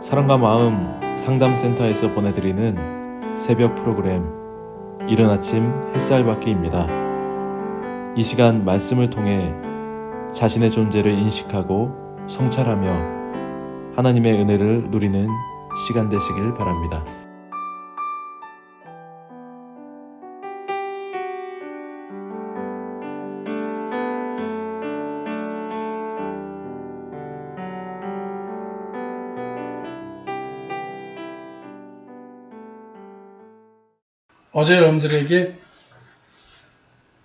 사랑과 마음 상담센터에서 보내드리는 새벽 프로그램 이른 아침 햇살받기입니다. 이 시간 말씀을 통해 자신의 존재를 인식하고 성찰하며 하나님의 은혜를 누리는 시간 되시길 바랍니다. 어제 여러분들에게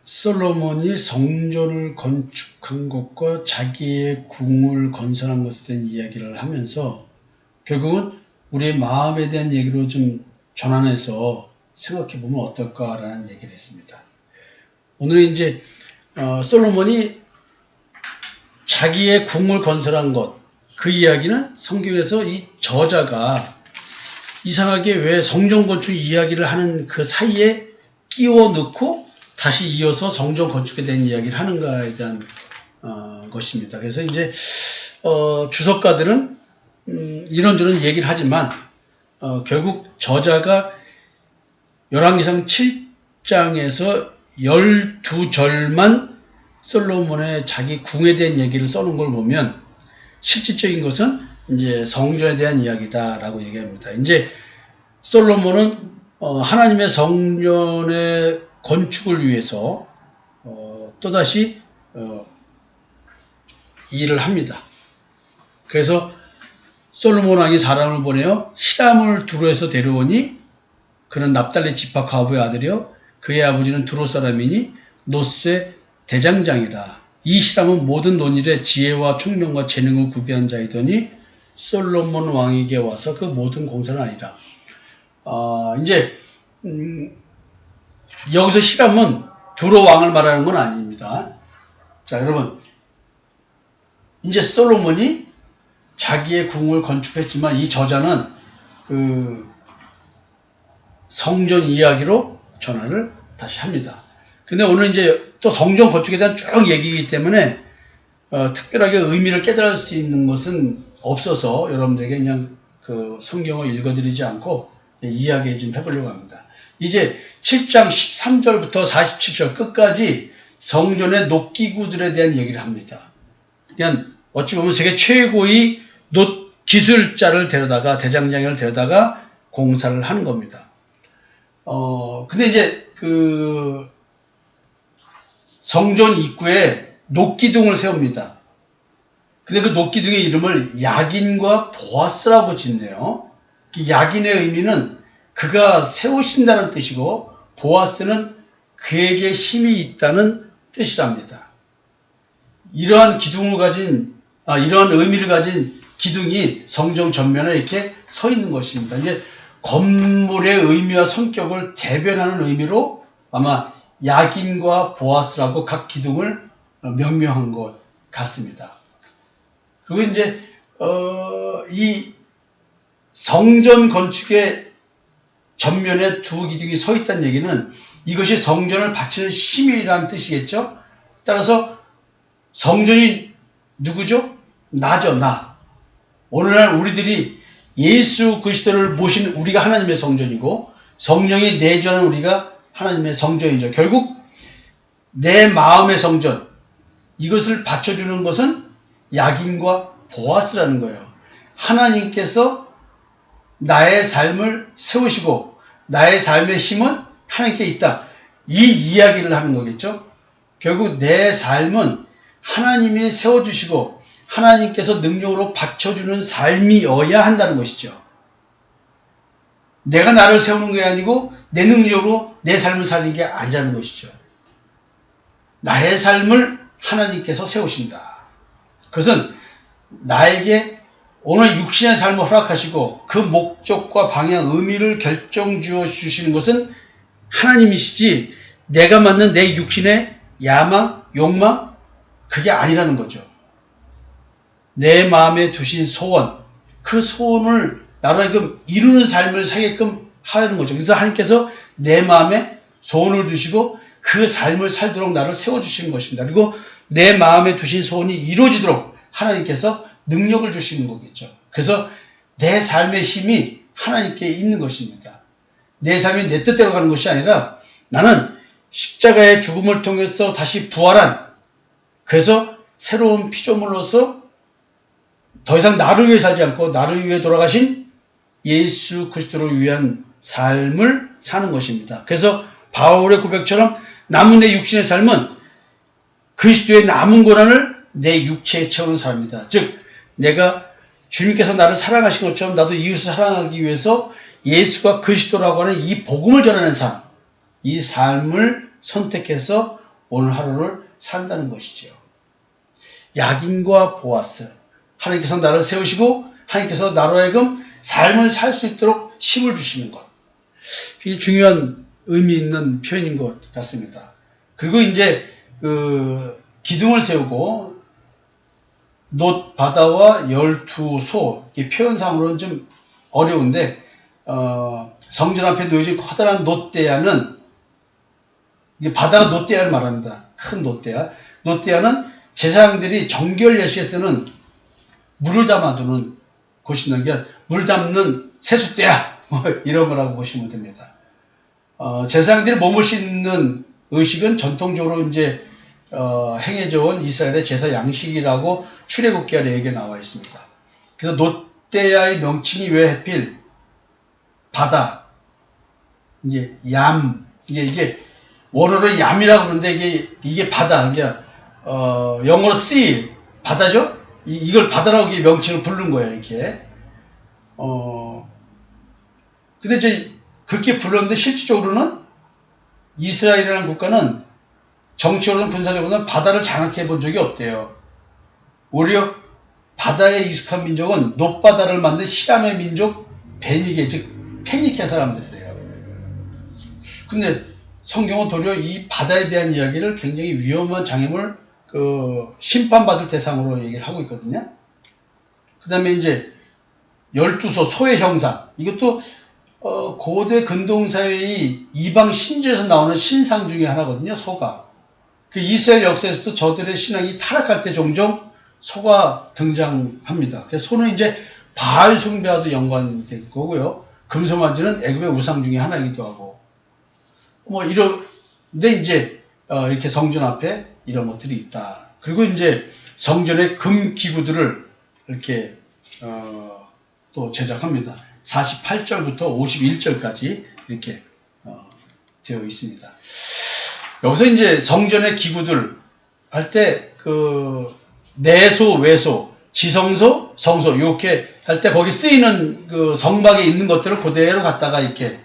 솔로몬이 성전을 건축한 것과 자기의 궁을 건설한 것에 대한 이야기를 하면서 결국은 우리의 마음에 대한 얘기로 좀 전환해서 생각해 보면 어떨까라는 얘기를 했습니다. 오늘은 이제 솔로몬이 자기의 궁을 건설한 것, 그 이야기는 성경에서 이 저자가 이상하게 왜 성전 건축 이야기를 하는 그 사이에 끼워 넣고 다시 이어서 성전 건축에 대한 이야기를 하는가에 대한 것입니다. 그래서 이제 주석가들은 이런저런 얘기를 하지만 결국 저자가 열왕기상 7장에서 12절만 솔로몬의 자기 궁에 대한 얘기를 써놓은 걸 보면 실질적인 것은 이제 성전에 대한 이야기다라고 얘기합니다. 이제 솔로몬은 하나님의 성전의 건축을 위해서 또다시 일을 합니다. 그래서 솔로몬 왕이 사람을 보내어 히람을 두로에서 데려오니 그는 납달리 지파 과부의 아들이요 그의 아버지는 두로 사람이니 노스의 대장장이라. 이 히람은 모든 논일에 지혜와 총명과 재능을 구비한 자이더니 솔로몬 왕에게 와서 그 모든 공사는 아니라. 이제 여기서 히람은 두로 왕을 말하는 건 아닙니다. 자, 여러분, 이제 솔로몬이 자기의 궁을 건축했지만 이 저자는 그 성전 이야기로 전환을 다시 합니다. 근데 오늘 이제 또 성전 건축에 대한 쭉 얘기이기 때문에 특별하게 의미를 깨달을 수 있는 것은 없어서 여러분들에게 그냥 그 성경을 읽어드리지 않고 이야기 좀 해보려고 합니다. 이제 7장 13절부터 47절 끝까지 성전의 놋기구들에 대한 얘기를 합니다. 그냥 어찌 보면 세계 최고의 놋 기술자를 데려다가 대장장을 데려다가 공사를 하는 겁니다. 근데 이제 그 성전 입구에 놋기둥을 세웁니다. 근데 그 놋기둥의 이름을 야긴과 보아스라고 짓네요. 야긴의 의미는 그가 세우신다는 뜻이고 보아스는 그에게 힘이 있다는 뜻이랍니다. 이러한 이러한 의미를 가진 기둥이 성전 전면에 이렇게 서 있는 것입니다. 이제 건물의 의미와 성격을 대변하는 의미로 아마 야긴과 보아스라고 각 기둥을 명명한 것 같습니다. 그리고 이제 이 성전 건축의 전면에 두 기둥이 서 있다는 얘기는 이것이 성전을 바치는 힘이라는 뜻이겠죠. 따라서 성전이 누구죠? 나죠, 나. 오늘날 우리들이 예수 그리스도를 모신 우리가 하나님의 성전이고 성령이 내주하는 우리가 하나님의 성전이죠. 결국 내 마음의 성전, 이것을 받쳐주는 것은 야긴과 보아스라는 거예요. 하나님께서 나의 삶을 세우시고 나의 삶의 힘은 하나님께 있다. 이 이야기를 하는 거겠죠. 결국 내 삶은 하나님이 세워주시고 하나님께서 능력으로 받쳐주는 삶이어야 한다는 것이죠. 내가 나를 세우는 게 아니고 내 능력으로 내 삶을 사는 게 아니라는 것이죠. 나의 삶을 하나님께서 세우신다. 그것은 나에게 오늘 육신의 삶을 허락하시고 그 목적과 방향, 의미를 결정 주시는 것은 하나님이시지 내가 맞는 내 육신의 야망, 욕망, 그게 아니라는 거죠. 내 마음에 두신 소원, 그 소원을 나로 하여금 이루는 삶을 살게끔 하는 거죠. 그래서 하나님께서 내 마음에 소원을 두시고 그 삶을 살도록 나를 세워주시는 것입니다. 그리고 내 마음에 두신 소원이 이루어지도록 하나님께서 능력을 주시는 거겠죠. 그래서 내 삶의 힘이 하나님께 있는 것입니다. 내 삶이 내 뜻대로 가는 것이 아니라 나는 십자가의 죽음을 통해서 다시 부활한, 그래서 새로운 피조물로서 더 이상 나를 위해 살지 않고 나를 위해 돌아가신 예수 그리스도를 위한 삶을 사는 것입니다. 그래서 바울의 고백처럼 남은 내 육신의 삶은 그리스도의 남은 고난을 내 육체에 채우는 삶이다. 즉 내가 주님께서 나를 사랑하신 것처럼 나도 이웃을 사랑하기 위해서 예수가 그리스도라고 하는 이 복음을 전하는 삶, 이 삶을 선택해서 오늘 하루를 산다는 것이죠. 야긴과 보아스, 하나님께서 나를 세우시고 하나님께서 나로 하여금 삶을 살 수 있도록 힘을 주시는 것, 굉장히 중요한 의미 있는 표현인 것 같습니다. 그리고 이제 기둥을 세우고 놋 바다와 12소, 이 표현상으로는 좀 어려운데 성전 앞에 놓여진 커다란 놋대야는, 이게 바다가 놋대야를 말합니다. 큰 놋대야. 놋대야는 제사장들이 정결 예식에 쓰는 물을 담아두는 곳이라는 게, 물 담는 세숫대야 뭐 이런 거라고 보시면 됩니다. 제사장들이 몸을 씻는 의식은 전통적으로 이제 행해져 온 이스라엘의 제사 양식이라고 출애굽기가 얘기가 나와 있습니다. 그래서 놋대야의 명칭이 왜 하필 바다, 이제 얌, 이게 원어로 얌이라고 그러는데 이게 바다, 그러니까 영어로 sea, 바다죠? 이걸 바다라고 명칭을 부른 거예요, 이렇게. 근데 이제 그렇게 불렀는데 실질적으로는 이스라엘이라는 국가는 정치적으로는 군사적으로는 바다를 장악해 본 적이 없대요. 오히려 바다에 익숙한 민족은 놋바다를 만든 시람의 민족 베니게, 즉 페니케 사람들이래요. 근데 성경은 도리어 이 바다에 대한 이야기를 굉장히 위험한 장애물, 심판받을 대상으로 얘기를 하고 있거든요. 그 다음에 이제 12소, 소의 형상. 이것도 고대 근동사회의 이방 신주에서 나오는 신상 중에 하나거든요, 소가. 그 이스라엘 역사에서도 저들의 신앙이 타락할 때 종종 소가 등장합니다. 그래서 소는 이제 바알 숭배와도 연관된 거고요. 금송아지는 애굽의 우상 중에 하나이기도 하고. 근데 이제 이렇게 성전 앞에 이런 것들이 있다. 그리고 이제 성전의 금 기구들을 이렇게 또 제작합니다. 48절부터 51절까지 이렇게 되어 있습니다. 여기서 이제 성전의 기구들 할 때 내소, 외소, 지성소, 성소 이렇게 할 때 거기 쓰이는 그 성막에 있는 것들을 그대로 갖다가 이렇게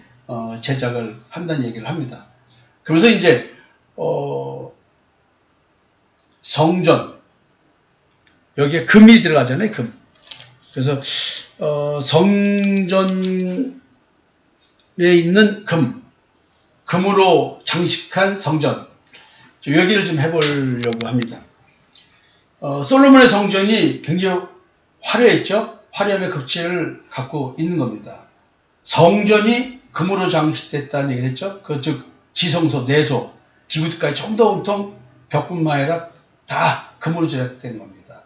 제작을 한다는 얘기를 합니다. 그러면서 이제 성전, 여기에 금이 들어가잖아요, 금. 그래서 성전에 있는 금으로 장식한 성전, 이 얘기를 좀 해보려고 합니다. 솔로몬의 성전이 굉장히 화려했죠. 화려함의 극치를 갖고 있는 겁니다. 성전이 금으로 장식됐다는 얘기를 했죠. 즉 지성소, 내소, 기구들까지 전부 다 온통 벽뿐만 아니라 다 금으로 제작된 겁니다.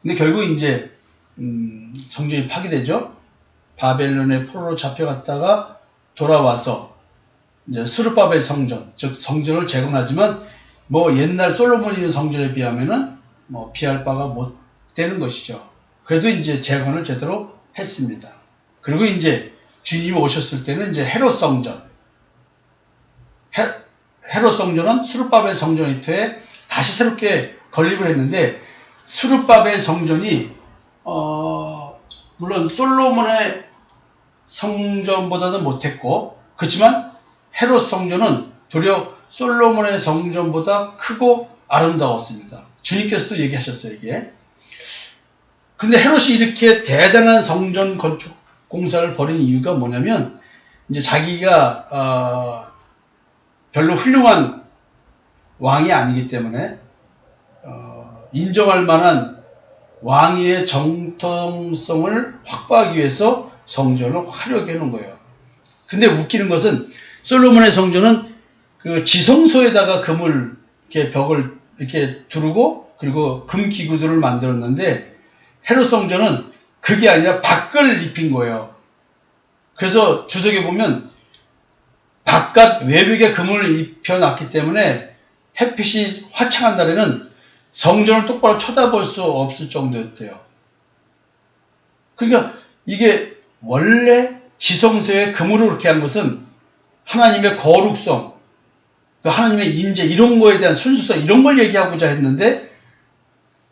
근데 결국 이제 성전이 파괴되죠. 바벨론의 포로로 잡혀갔다가 돌아와서 이제 스룹바벨 성전, 즉 성전을 재건하지만 옛날 솔로몬이 성전에 비하면은 비할 바가 못 되는 것이죠. 그래도 이제 재건을 제대로 했습니다. 그리고 이제 주님이 오셨을 때는 이제 헤롯 성전, 헤롯 성전은 스룹바벨 성전에 퇴해 다시 새롭게 건립을 했는데, 스룹바벨 성전이 물론 솔로몬의 성전보다는 못했고, 그렇지만 헤롯 성전은 도리어 솔로몬의 성전보다 크고 아름다웠습니다. 주님께서도 얘기하셨어요, 이게. 근데 헤롯이 이렇게 대단한 성전 건축 공사를 벌인 이유가 뭐냐면, 이제 자기가 별로 훌륭한 왕이 아니기 때문에 인정할 만한 왕위의 정통성을 확보하기 위해서 성전을 화려하게 해놓은 거예요. 근데 웃기는 것은 솔로몬의 성전은 그 지성소에다가 금을 이렇게 벽을 이렇게 두르고 그리고 금 기구들을 만들었는데, 헤롯 성전은 그게 아니라 밖을 입힌 거예요. 그래서 주석에 보면 바깥 외벽에 금을 입혀놨기 때문에 햇빛이 화창한 날에는 성전을 똑바로 쳐다볼 수 없을 정도였대요. 그러니까 이게 원래 지성소에 금으로 그렇게 한 것은 하나님의 거룩성, 그 하나님의 임재 이런 거에 대한 순수성 이런 걸 얘기하고자 했는데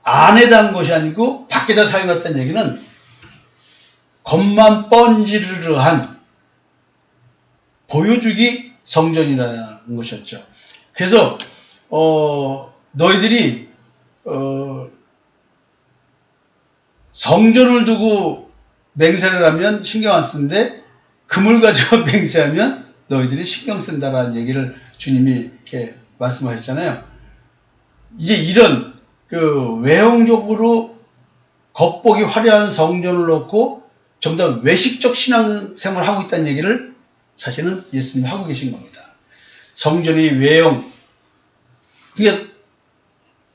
안에다 한 것이 아니고 밖에다 사용했다는 얘기는 겉만 번지르르한 보여주기 성전이라는 것이었죠. 그래서 너희들이 성전을 두고 맹세를 하면 신경 안 쓰는데 금을 가지고 맹세하면 너희들이 신경 쓴다라는 얘기를 주님이 이렇게 말씀하셨잖아요. 이제 이런 그 외형적으로 겉보기 화려한 성전을 놓고 전부 다 외식적 신앙생활을 하고 있다는 얘기를 사실은 예수님이 하고 계신 겁니다. 성전의 외형, 그러니까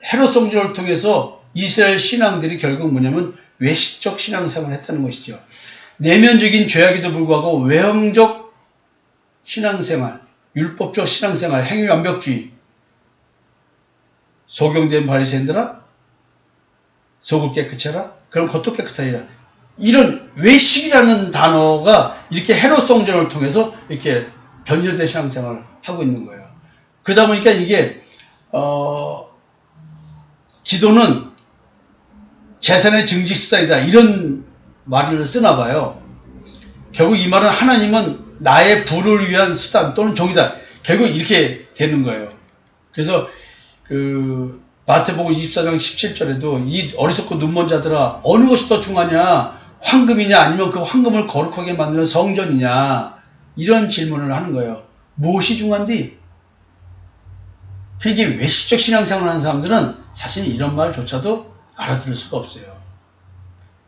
헤롯 성전을 통해서 이스라엘 신앙들이 결국 뭐냐면 외식적 신앙생활을 했다는 것이죠. 내면적인 죄악에도 불구하고 외형적 신앙생활, 율법적 신앙생활, 행위 완벽주의, 소경된 바리새인들아 속을 깨끗해라 그럼 겉도 깨끗하리라. 이런 외식이라는 단어가 이렇게 헤롯 성전을 통해서 이렇게 변절된 신앙생활을 하고 있는 거예요. 그러다 보니까 이게 기도는 재산의 증식수단이다 이런 말을 쓰나 봐요. 결국 이 말은 하나님은 나의 부를 위한 수단 또는 종이다. 결국 이렇게 되는 거예요. 그래서 그 마태복음 24장 17절에도 이 어리석고 눈먼 자들아 어느 것이 더 중하냐 황금이냐 아니면 그 황금을 거룩하게 만드는 성전이냐 이런 질문을 하는 거예요. 무엇이 중한디? 이게 외식적 신앙생활을 하는 사람들은 사실 이런 말조차도 알아들을 수가 없어요.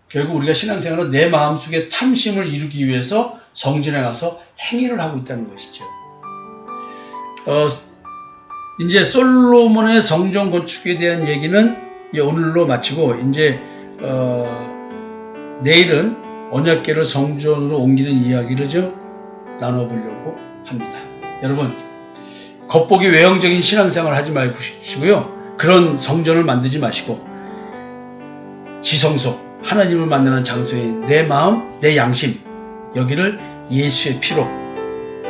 결국 우리가 신앙생활은 내 마음속에 탐심을 이루기 위해서 성전에 가서 행위를 하고 있다는 것이죠. 이제 솔로몬의 성전 건축에 대한 얘기는 오늘로 마치고 이제 내일은 언약궤를 성전으로 옮기는 이야기를 좀 나눠보려고 합니다. 여러분 겉보기 외형적인 신앙생활을 하지 마시고요. 그런 성전을 만들지 마시고 지성소 하나님을 만나는 장소인 내 마음, 내 양심 여기를 예수의 피로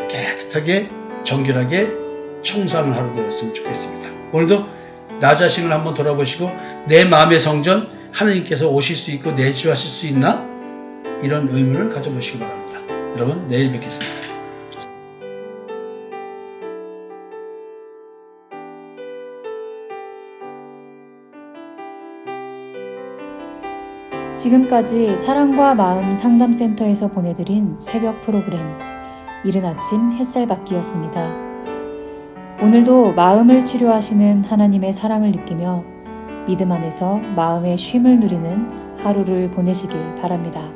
깨끗하게 정결하게 청소하는 하루 되었으면 좋겠습니다. 오늘도 나 자신을 한번 돌아보시고 내 마음의 성전 하나님께서 오실 수 있고 내주하실 수 있나? 이런 의문을 가져보시기 바랍니다. 여러분 내일 뵙겠습니다. 지금까지 사랑과 마음 상담센터에서 보내드린 새벽 프로그램 이른 아침 햇살받기였습니다. 오늘도 마음을 치료하시는 하나님의 사랑을 느끼며 믿음 안에서 마음의 쉼을 누리는 하루를 보내시길 바랍니다.